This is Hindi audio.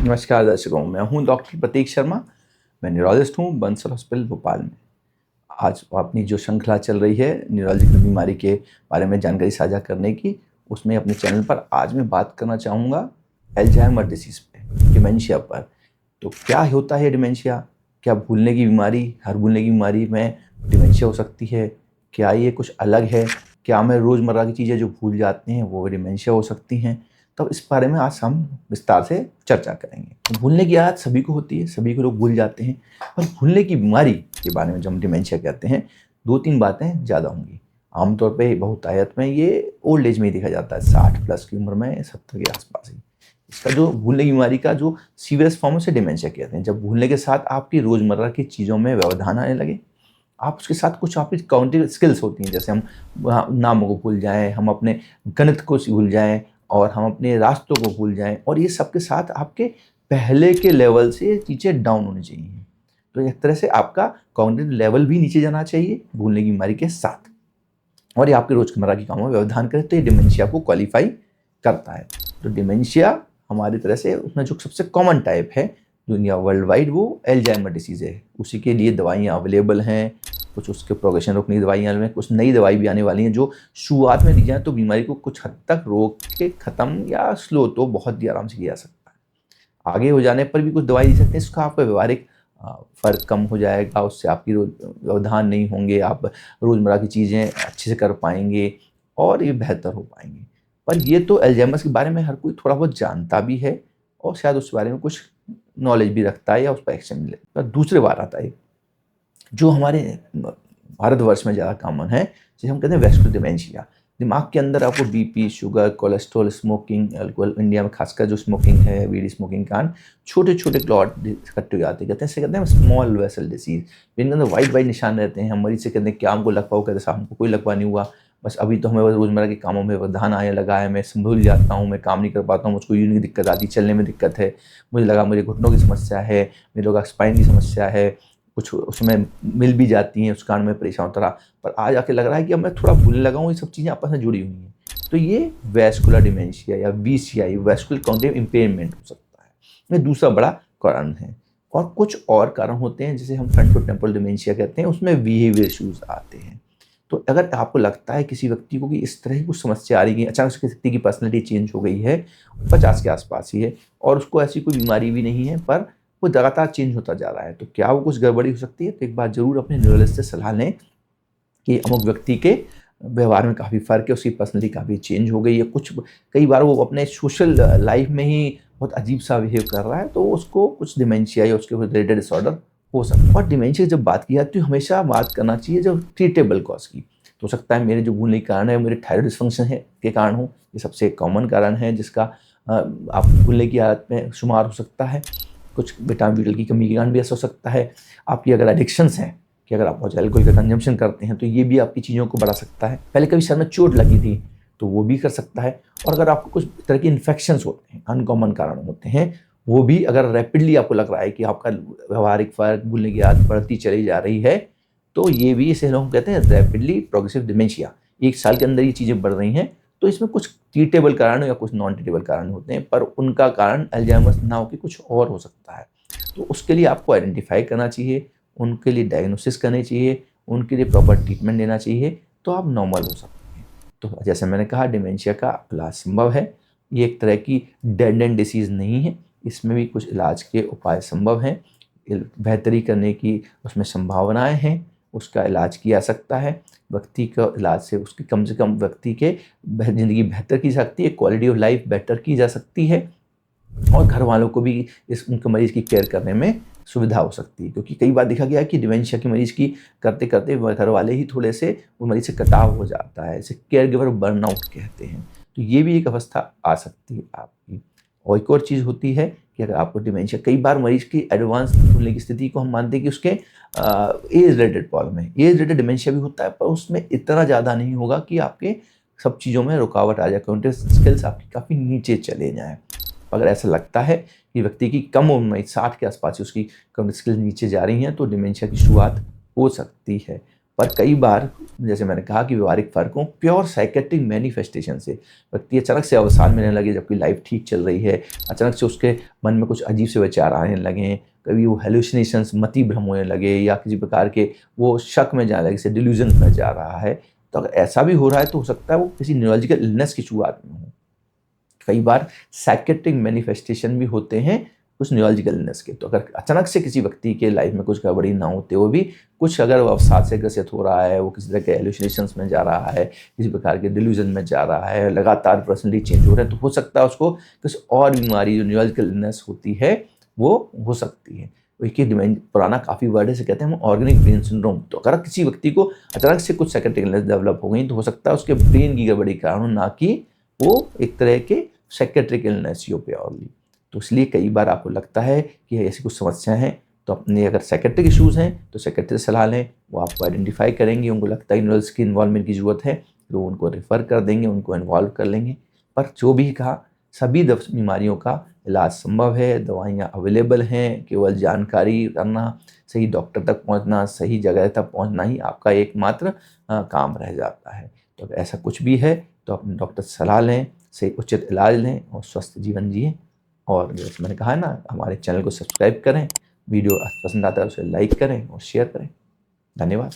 नमस्कार दर्शकों, मैं हूं डॉक्टर प्रतीक शर्मा। मैं न्यूरोलॉजिस्ट हूं बंसल हॉस्पिटल भोपाल में। आज अपनी जो श्रृंखला चल रही है न्यूरोलॉजिकल बीमारी के बारे में जानकारी साझा करने की, उसमें अपने चैनल पर आज मैं बात करना चाहूँगा अल्जाइमर डिसीज़ पे, डिमेंशिया पर। तो क्या होता है डिमेंशिया? क्या भूलने की बीमारी, हर भूलने की बीमारी में डिमेंशिया हो सकती है? क्या ये कुछ अलग है? क्या हमें रोज़मर्रा की चीज़ें जो भूल जाते हैं वो डिमेंशिया हो सकती हैं? तो इस बारे में आज हम विस्तार से चर्चा करेंगे। तो भूलने की आदत सभी को होती है, सभी को लोग भूल जाते हैं। पर भूलने की बीमारी के बारे में जब हम डिमेंशिया कहते हैं, 2-3 बातें ज़्यादा होंगी। आमतौर पे बहुतायत में ये ओल्ड एज में ही देखा जाता है, 60 प्लस की उम्र में, 70 के आसपास ही। इसका जो भूलने की बीमारी का जो सीवियरेस्ट फॉर्म है उसे डिमेंशिया कहते हैं। जब भूलने के साथ आपकी रोज़मर्रा की चीज़ों में व्यवधान आने लगे, आप उसके साथ कुछ आपकी कॉग्निटिव स्किल्स होती हैं, जैसे हम नामों को भूल जाएँ, हम अपने गणित को भूल जाएँ और हम अपने रास्तों को भूल जाएँ, और ये सब के साथ आपके पहले के लेवल से चीज़ें डाउन होनी चाहिए। तो एक तरह से आपका कॉग्निटिव लेवल भी नीचे जाना चाहिए भूलने की बीमारी के साथ, और ये आपके रोज़मर्रा के कामों में व्यवधान करे तो ये डिमेंशिया को क्वालीफाई करता है। तो डिमेंशिया हमारी तरह से उसमें जो सबसे कॉमन टाइप है दुनिया वर्ल्ड वाइड, वो अल्जाइमर डिसीज़ है। उसी के लिए दवाइयाँ अवेलेबल हैं, कुछ उसके प्रोग्रेशन रोकने की दवाइयाँ में, कुछ नई दवाई भी आने वाली हैं जो शुरुआत में दी जाए तो बीमारी को कुछ हद तक रोक के ख़त्म या स्लो तो बहुत ही आराम से किया जा सकता है। आगे हो जाने पर भी कुछ दवाई दे सकते हैं, इसका आपका व्यवहारिक फ़र्क कम हो जाएगा, उससे आपकी व्यवधान नहीं होंगे, आप रोज़मर्रा की चीज़ें अच्छे से कर पाएंगे और ये बेहतर हो पाएंगे। पर ये तो अल्जाइमर के बारे में हर कोई थोड़ा बहुत जानता भी है और शायद उस बारे में कुछ नॉलेज भी रखता है या उस पर एक्शन भी लेता है। दूसरे बार आता है जो हमारे भारतवर्ष में ज़्यादा कॉमन है, जिसे हम कहते हैं वैस्कुलर डिमेंशिया। दिमाग के अंदर आपको BP, sugar, cholesterol, smoking, alcohol, India में खासकर जो स्मोकिंग है, बीड़ी स्मोकिंग के कारण छोटे छोटे क्लॉट इकट्ठे हो जाते हैं, कहते हैं स्मॉल वेसल डिसीज। जिनके अंदर वाइट वाइट निशान रहते हैं। हम मरीज से कहते हैं क्या हमको लकवा हो, कहते हैं साहब हमको कोई लकवा नहीं हुआ, बस अभी तो हमें रोज़मर्रा के कामों में व्यवधान आने लगा है, मैं भूल जाता हूँ, मैं काम नहीं कर पाता हूँ, मुझको यूरिन की दिक्कत आती है, चलने में दिक्कत है, मुझे लगा मुझे घुटनों की समस्या है, मेरे लोग स्पाइन की समस्या है, कुछ उसमें मिल भी जाती हैं, उस कारण मैं परेशान होता रहा। पर आज आके लग रहा है कि अब मैं थोड़ा भूलने लगा हूँ, ये सब चीज़ें आपस में जुड़ी हुई हैं। तो ये वैस्कुलर डिमेंशिया या वीसीआई, वैस्कुलर कॉग्निटिव इम्पेयरमेंट हो सकता है। ये दूसरा बड़ा कारण है। और कुछ और कारण होते हैं जिसे हम फ्रंटो टेम्पोरल डिमेंशिया कहते हैं, उसमें बिहेवियर इश्यूज आते हैं। तो अगर आपको लगता है किसी व्यक्ति को कि इस तरह की कुछ समस्या आ रही है, अचानक से व्यक्ति की पर्सनैलिटी चेंज हो गई है, 50 के आसपास ही है और उसको ऐसी कोई बीमारी भी नहीं है, पर वो लगातार चेंज होता जा रहा है, तो क्या वो कुछ गड़बड़ी हो सकती है? तो एक बार ज़रूर अपने न्यूरोलॉजिस्ट से सलाह लें कि अमुक व्यक्ति के व्यवहार में काफ़ी फ़र्क है, उसकी पर्सनैलिटी काफ़ी चेंज हो गई है, कुछ कई बार वो अपने सोशल लाइफ में ही बहुत अजीब-सा बिहेव कर रहा है, तो उसको कुछ डिमेंशिया या उसके रिलेटेड डिसऑर्डर हो सकता है। और डिमेंशिया जब बात की जाती है तो हमेशा बात करना चाहिए जो ट्रीटेबल कॉज़ की। तो हो सकता है मेरे जो भूलने के कारण है, मेरे थायराइड डिस्फंक्शन है के कारण हो, ये सबसे कॉमन कारण है जिसका आप भूलने की आदत में शुमार हो सकता है। कुछ विटामिन बी12 की कमी के कारण भी ऐसा हो सकता है। आपकी अगर एडिक्शंस हैं कि अगर आप बहुत अल्कोहल का कंजम्पशन करते हैं तो ये भी आपकी चीज़ों को बढ़ा सकता है। पहले कभी सर में चोट लगी थी तो वो भी कर सकता है। और अगर आपको कुछ तरह के इन्फेक्शंस होते हैं, अनकॉमन कारण होते हैं, वो भी अगर रैपिडली आपको लग रहा है कि आपका व्यवहारिक फ़र्क, भूलने की आदत बढ़ती चली जा रही है, तो ये भी इसे हम कहते हैं रैपिडली प्रोग्रेसिव डिमेंशिया। 1 साल के अंदर ये चीज़ें बढ़ रही हैं, तो इसमें कुछ ट्रीटेबल कारण या कुछ नॉन ट्रीटेबल कारण होते हैं, पर उनका कारण अल्जाइमर ना होकर कुछ और हो सकता है। तो उसके लिए आपको आइडेंटिफाई करना चाहिए, उनके लिए डायग्नोसिस करनी चाहिए, उनके लिए प्रॉपर ट्रीटमेंट लेना चाहिए, तो आप नॉर्मल हो सकते हैं। तो जैसे मैंने कहा डिमेंशिया का इलाज संभव है। ये एक तरह की डेड एंड डिसीज़ नहीं है, इसमें भी कुछ इलाज के उपाय संभव हैं। बेहतरी करने की उसमें संभावनाएँ हैं, उसका इलाज किया जा सकता है। व्यक्ति का इलाज से उसकी कम से कम व्यक्ति के ज़िंदगी बेहतर की जा सकती है, क्वालिटी ऑफ लाइफ बेटर की जा सकती है, और घर वालों को भी उनके मरीज़ की केयर करने में सुविधा हो सकती है। क्योंकि कई बार देखा गया है कि डिमेंशिया के मरीज़ की करते-करते घर वाले ही थोड़े से वो मरीज़ से कटाव हो जाता है। इसे केयर गिवर बर्नआउट कहते हैं। तो ये भी एक अवस्था आ सकती है आपकी। और एक और चीज़ होती है कि अगर आपको डिमेंशिया, कई बार मरीज़ की एडवांस भूलने की स्थिति को हम मानते हैं कि उसके एज रिलेटेड प्रॉब्लम है। एज रिलेटेड डिमेंशिया भी होता है, पर उसमें इतना ज़्यादा नहीं होगा कि आपके सब चीज़ों में रुकावट आ जाए, कॉग्निटिव स्किल्स आपकी काफ़ी नीचे चले जाएँ। अगर ऐसा लगता है कि व्यक्ति की कम उम्र में 60 के आसपास उसकी कॉग्निटिव स्किल्स नीचे जा रही हैं, तो डिमेंशिया की शुरुआत हो सकती है। पर कई बार जैसे मैंने कहा कि व्यवहारिक फ़र्कों प्योर साइकेट्रिक मैनिफेस्टेशन से व्यक्ति अचानक से अवसाद मिलने लगे जबकि लाइफ ठीक चल रही है, अचानक से उसके मन में कुछ अजीब से विचार आने लगें, कभी वो हेलुसिनेशंस मति भ्रम होने लगे या किसी प्रकार के वो शक में जाने लगे, जैसे डिल्यूजन में जा रहा है। तो अगर ऐसा भी हो रहा है तो हो सकता है वो किसी न्यूरोलॉजिकल इलनेस की शुरुआत में हो। कई बार साइकेट्रिक मैनिफेस्टेशन भी होते हैं उस न्यूरोलॉजिकल इलनेस के। तो अगर अचानक से किसी व्यक्ति के लाइफ में कुछ गड़बड़ी ना होते हुए भी कुछ अगर वो अवसाद से ग्रसित हो रहा है, वो किसी तरह के हेलुसिनेशंस में जा रहा है, किसी प्रकार के डिल्यूजन में जा रहा है, लगातार पर्सनली चेंज हो रहा है, तो हो सकता है उसको किसी और बीमारी जो न्यूरोलॉजिकल इलनेस होती है वो हो सकती है। एक पुराना काफ़ी वर्ड है, इसे कहते हैं हम ऑर्गेनिक ब्रेन सिंड्रोम। तो अगर किसी व्यक्ति को अचानक से कुछ साइकेट्रिक इलनेस डेवलप हो गई तो हो सकता है उसके ब्रेन की गड़बड़ी के कारण हो, ना कि वो एक तरह के साइकेट्रिक इलनेस हो प्योरली। तो इसलिए कई बार आपको लगता है कि ऐसी कुछ समस्याएं हैं तो अपने अगर साइकेट्रिक इश्यूज़ हैं तो साइकेट्रिस्ट से सलाह लें। वो आपको आइडेंटिफाई करेंगे, उनको लगता है न्यूरोलॉजिस्ट की इन्वॉल्वमेंट की ज़रूरत है तो उनको रेफ़र कर देंगे, उनको इन्वॉल्व कर लेंगे। पर जो भी कहा, सभी बीमारियों का इलाज संभव है, दवाइयाँ अवेलेबल हैं, केवल जानकारी करना, सही डॉक्टर तक पहुँचना, सही जगह तक पहुँचना ही आपका एकमात्र काम रह जाता है। तो अगर ऐसा कुछ भी है तो अपने डॉक्टर से सलाह लें, सही उचित इलाज लें और स्वस्थ जीवन जिएँ। और जैसे मैंने कहा है ना, हमारे चैनल को सब्सक्राइब करें, वीडियो पसंद आता है उसे लाइक करें और शेयर करें। धन्यवाद।